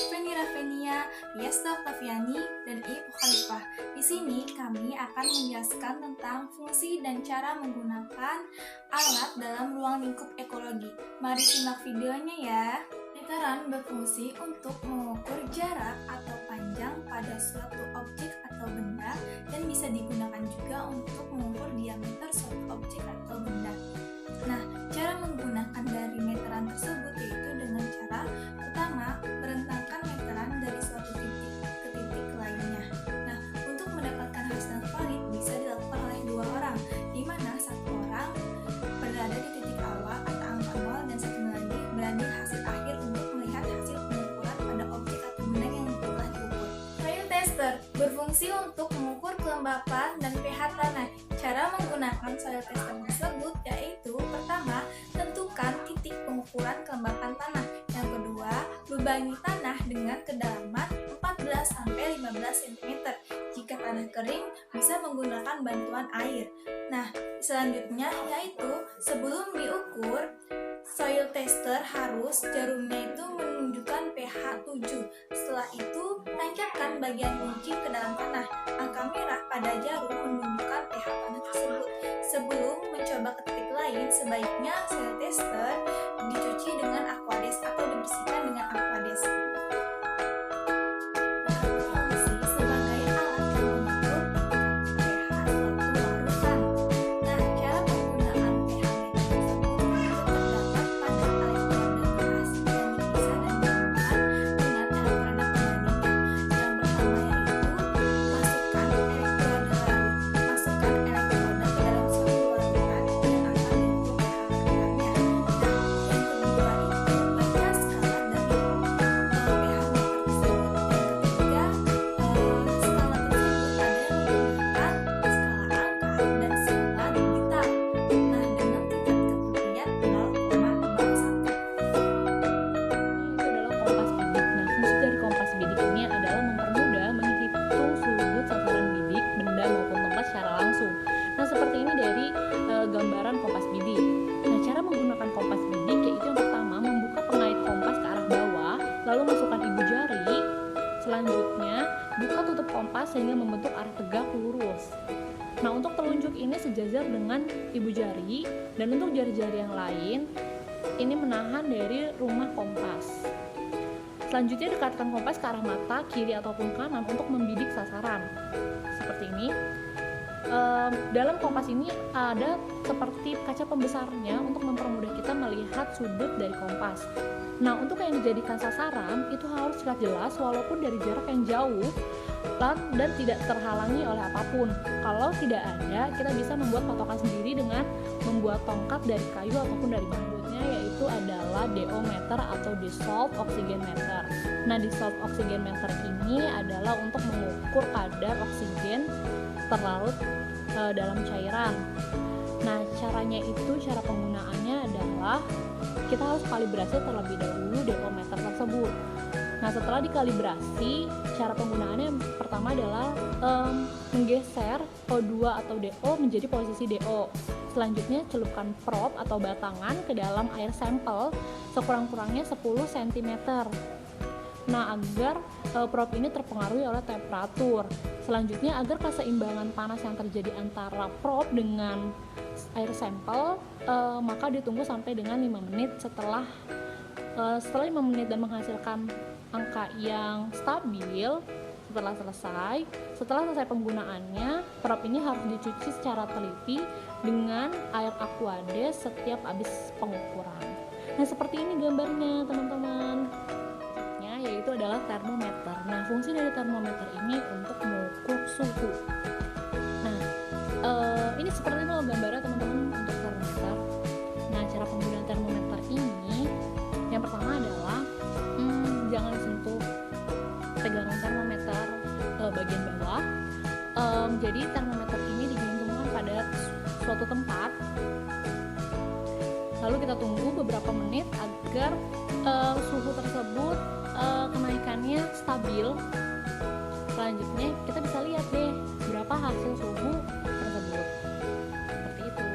Feni Rafenia, Yesta Oktaviani, dan Ibu Khalifah. Di sini kami akan menjelaskan tentang fungsi dan cara menggunakan alat dalam ruang lingkup ekologi. Mari simak videonya ya. Meteran berfungsi untuk mengukur jarak atau panjang pada suatu objek atau benda dan bisa digunakan juga untuk mengukur diameter suatu objek atau benda. Nah, cara menggunakan dari meteran tersebut yaitu dengan cara pertama, merentangkan meteran dari suatu titik ke titik lainnya. Nah, untuk mendapatkan hasil yang valid bisa dilakukan oleh dua orang, di mana satu orang berada di titik awal atau angka nol dan satu lagi berada di hasil akhir untuk melihat hasil pengukuran pada objek atau benda yang telah diukur. Soil tester berfungsi untuk mengukur kelembapan dan pH tanah. Cara menggunakan soil tester tersebut yaitu pertama, tentukan titik pengukuran kelembapan tanah. Yang kedua, lubangi tanah dengan kedalaman 14-15 cm. Jika tanah kering, bisa menggunakan bantuan air. Nah, selanjutnya yaitu sebelum diukur, soil tester harus jarumnya itu menunjukkan pH 7. Setelah itu, tancapkan bagian kunci ke dalam tanah. Angka merah pada jarum menunjukkan pH tanah tersebut. Sebelum mencoba ke titik lain, sebaiknya soil tester dicuci dengan aquades atau dibersihkan dengan aquades. Berfungsi sebagai alat yang mengukur pH suatu larutan. Nah, cara penggunaan pH meter tersebut terdapat pada elektroda keras yang dipisah dan digabungkan dengan elektroda pembandingnya. Yang pertama yaitu masukkan elektroda ke dalam suatu larutan yang akan diukur pH meternya. Nah, yang kedua itu baca skala dari pH meter tersebut. Yang ketiga, skala tersebut ada yang menggunakan skala angka dan skala digital. Nah, dengan tingkat keterangan 0,01. Itu adalah kompas bidik. Nah, fungsi dari kompas bidik ini adalah mempermudah menghitung sudut sasaran bidik, benda maupun tempat secara langsung. Nah, seperti ini dari gambaran kompas bidik. Nah, cara menggunakan kompas bidik yaitu yang pertama, membuka pengait kompas ke arah bawah, lalu masukkan ibu jari. Selanjutnya, buka tutup kompas sehingga membentuk arah tegak lurus. Nah, untuk telunjuk ini sejajar dengan ibu jari, dan untuk jari-jari yang lain ini menahan dari rumah kompas. Selanjutnya, dekatkan kompas ke arah mata, kiri ataupun kanan untuk membidik sasaran. Seperti ini. Dalam kompas ini ada seperti kaca pembesarnya untuk mempermudah kita melihat sudut dari kompas. Nah, untuk yang dijadikan sasaran itu harus terlihat jelas walaupun dari jarak yang jauh dan tidak terhalangi oleh apapun. Kalau tidak ada, kita bisa membuat patokan sendiri dengan membuat tongkat dari kayu ataupun dari bambunya, yaitu adalah DO meter atau dissolved oxygen meter. Nah, dissolved oxygen meter ini adalah untuk mengukur kadar oksigen terlarut dalam cairan. Nah, cara penggunaannya adalah kita harus kalibrasi terlebih dahulu DO meter tersebut. Nah, setelah dikalibrasi, cara penggunaannya yang pertama adalah menggeser O2 atau DO menjadi posisi DO. Selanjutnya, celupkan probe atau batangan ke dalam air sampel sekurang-kurangnya 10 cm. Nah, agar probe ini terpengaruhi oleh temperatur. Selanjutnya, agar keseimbangan panas yang terjadi antara probe dengan air sampel, maka ditunggu sampai dengan 5 menit. Setelah 5 menit dan menghasilkan angka yang stabil, setelah selesai penggunaannya, probe ini harus dicuci secara teliti dengan air aquades setiap habis pengukuran. Nah, seperti ini gambarnya, teman-teman. Yaitu adalah termometer. Nah, fungsi dari termometer ini untuk mengukur suhu. Nah, ini seperti itu gambarnya, teman-teman, untuk termometer. Nah, cara penggunaan termometer ini yang pertama adalah jangan sentuh pegangan termometer bagian bawah. Jadi termometer ini digantungkan pada suatu tempat. Lalu kita tunggu beberapa menit agar suhu tersebut kenaikannya stabil. Selanjutnya kita bisa lihat deh berapa hasil suhu tersebut. Seperti itu.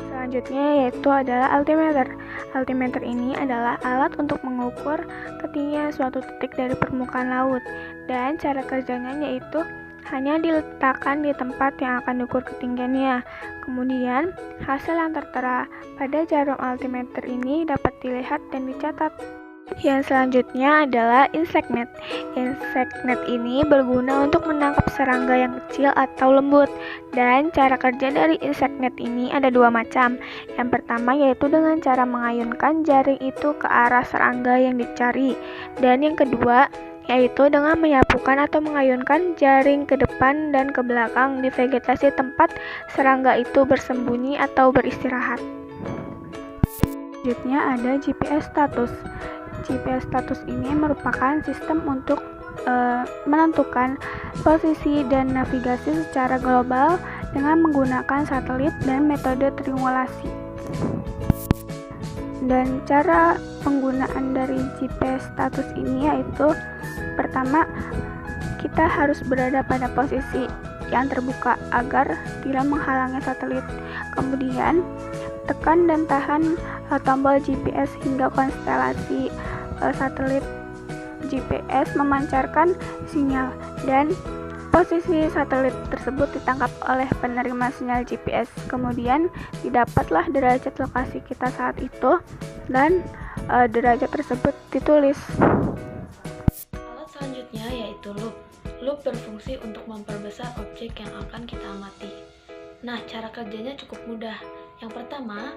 Selanjutnya yaitu adalah altimeter. Altimeter ini adalah alat untuk mengukur ketinggian suatu titik dari permukaan laut, dan cara kerjanya yaitu hanya diletakkan di tempat yang akan diukur ketinggiannya. Kemudian, hasil yang tertera pada jarum altimeter ini dapat dilihat dan dicatat. Yang selanjutnya adalah insect net. Insect net ini berguna untuk menangkap serangga yang kecil atau lembut. Dan cara kerja dari insect net ini ada dua macam. Yang pertama yaitu dengan cara mengayunkan jaring itu ke arah serangga yang dicari. Dan yang kedua yaitu dengan menyapukan atau mengayunkan jaring ke depan dan ke belakang di vegetasi tempat serangga itu bersembunyi atau beristirahat. Selanjutnya ada GPS status. GPS status ini merupakan sistem untuk menentukan posisi dan navigasi secara global dengan menggunakan satelit dan metode triangulasi. Dan cara penggunaan dari GPS status ini yaitu pertama, kita harus berada pada posisi yang terbuka agar tidak menghalangi satelit. Kemudian, tekan dan tahan tombol GPS hingga konstelasi satelit GPS memancarkan sinyal dan posisi satelit tersebut ditangkap oleh penerima sinyal GPS. Kemudian didapatlah derajat lokasi kita saat itu dan derajat tersebut ditulis. Alat selanjutnya yaitu loop. Loop berfungsi untuk memperbesar objek yang akan kita amati. Nah, cara kerjanya cukup mudah. Yang pertama,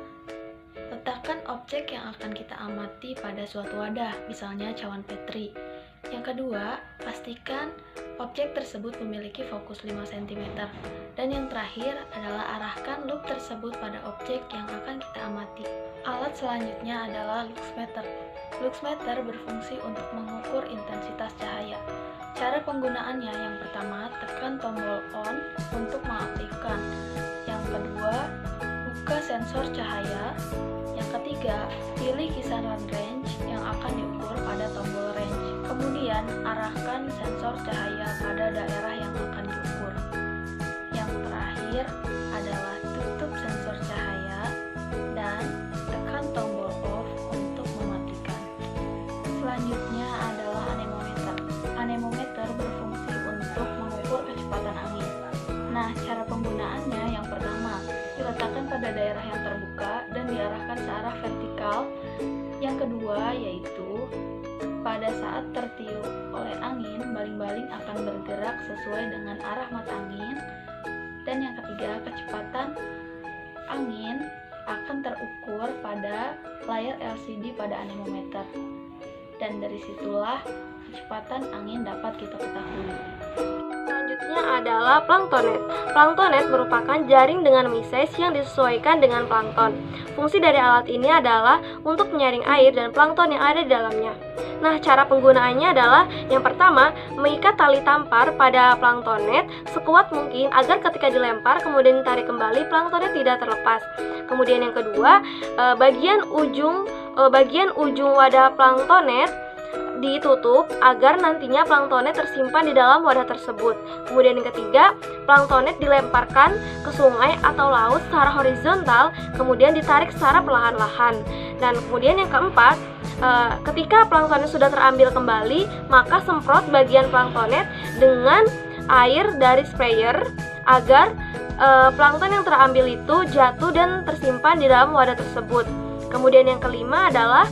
letakkan objek yang akan kita amati pada suatu wadah, misalnya cawan Petri. Yang kedua, pastikan objek tersebut memiliki fokus 5 cm. Dan yang terakhir adalah arahkan loop tersebut pada objek yang akan kita amati. Alat selanjutnya adalah luxmeter. Luxmeter berfungsi untuk mengukur intensitas cahaya. Cara penggunaannya, yang pertama, tekan tombol on untuk mengaktifkan. Yang kedua, buka sensor cahaya. Yang ketiga, pilih kisaran range yang akan diukur pada tombol range. Kemudian, arahkan sensor cahaya pada daerah yang akan diukur. Yang terakhir adalah tutup sensor cahaya dan tekan tombol off untuk mematikan. Selanjutnya adalah anemometer. Anemometer berfungsi untuk mengukur kecepatan angin. Nah, cara penggunaannya yang pertama, diletakkan pada daerah yang terbuka dan diarahkan searah vertikal. Yang kedua yaitu pada saat tertiup oleh angin, baling-baling akan bergerak sesuai dengan arah mata angin. Dan yang ketiga, kecepatan angin akan terukur pada layar LCD pada anemometer. Dan dari situlah kecepatan angin dapat kita ketahui. Selanjutnya adalah planktonet. Planktonet merupakan jaring dengan mesize yang disesuaikan dengan plankton. Fungsi dari alat ini adalah untuk menyaring air dan plankton yang ada di dalamnya. Nah, cara penggunaannya adalah yang pertama, mengikat tali tampar pada planktonet sekuat mungkin agar ketika dilempar kemudian ditarik kembali, planktonet tidak terlepas. Kemudian yang kedua, bagian ujung wadah planktonet ditutup agar nantinya planktonet tersimpan di dalam wadah tersebut. Kemudian yang ketiga, planktonet dilemparkan ke sungai atau laut secara horizontal, kemudian ditarik secara perlahan-lahan. Dan kemudian yang keempat, ketika planktonet sudah terambil kembali, maka semprot bagian planktonet dengan air dari sprayer agar plankton yang terambil itu jatuh dan tersimpan di dalam wadah tersebut. Kemudian yang kelima adalah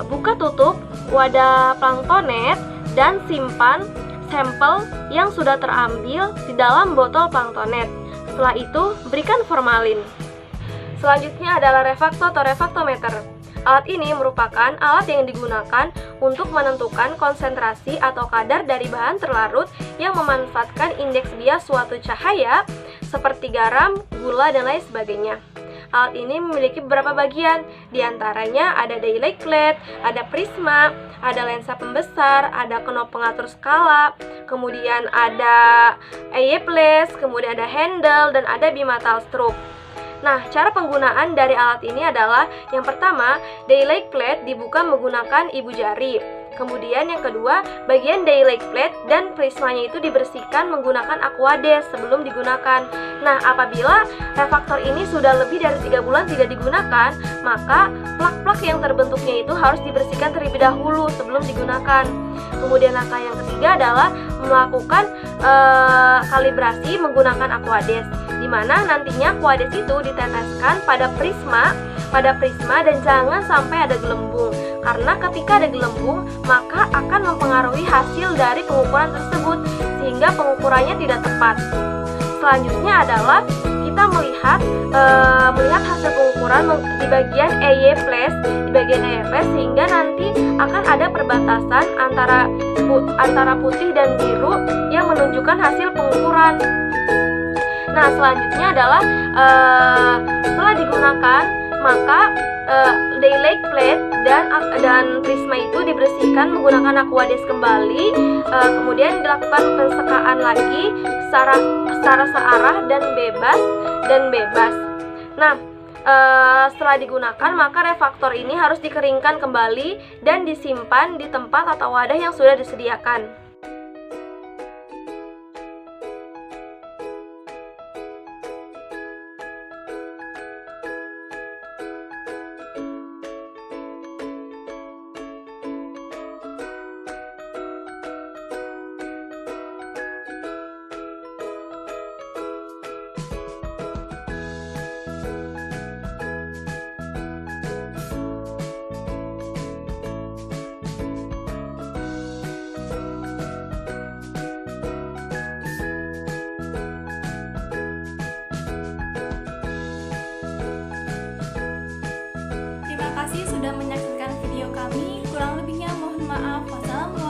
buka tutup wadah planktonet dan simpan sampel yang sudah terambil di dalam botol planktonet. Setelah itu, berikan formalin. Selanjutnya adalah refrakto atau refraktometer. Alat ini merupakan alat yang digunakan untuk menentukan konsentrasi atau kadar dari bahan terlarut yang memanfaatkan indeks bias suatu cahaya seperti garam, gula, dan lain sebagainya. Alat ini memiliki beberapa bagian, diantaranya ada daylight plate, ada prisma, ada lensa pembesar, ada knop pengatur skala, kemudian ada eyeplace, kemudian ada handle, dan ada bimetal strobe. Nah, cara penggunaan dari alat ini adalah yang pertama, daylight plate dibuka menggunakan ibu jari. Kemudian yang kedua, bagian daylight plate dan prismanya itu dibersihkan menggunakan Aquades sebelum digunakan. Nah, apabila refraktor ini sudah lebih dari 3 bulan tidak digunakan, maka plak-plak yang terbentuknya itu harus dibersihkan terlebih dahulu sebelum digunakan. Kemudian langkah yang ketiga adalah melakukan kalibrasi menggunakan Aquades, di mana nantinya Aquades itu diteteskan pada prisma dan jangan sampai ada gelembung, karena ketika ada gelembung maka akan mempengaruhi hasil dari pengukuran tersebut sehingga pengukurannya tidak tepat. Selanjutnya adalah kita melihat hasil pengukuran di bagian EY Flash, sehingga nanti akan ada perbatasan antara putih dan biru yang menunjukkan hasil pengukuran. Nah, selanjutnya adalah setelah digunakan maka daylight plate dan prisma itu dibersihkan menggunakan Aquades kembali, kemudian dilakukan pensekaan lagi secara searah dan bebas. Nah, setelah digunakan maka refraktor ini harus dikeringkan kembali dan disimpan di tempat atau wadah yang sudah disediakan. Terima kasih sudah menyaksikan video kami. Kurang lebihnya mohon maaf. Wassalamualaikum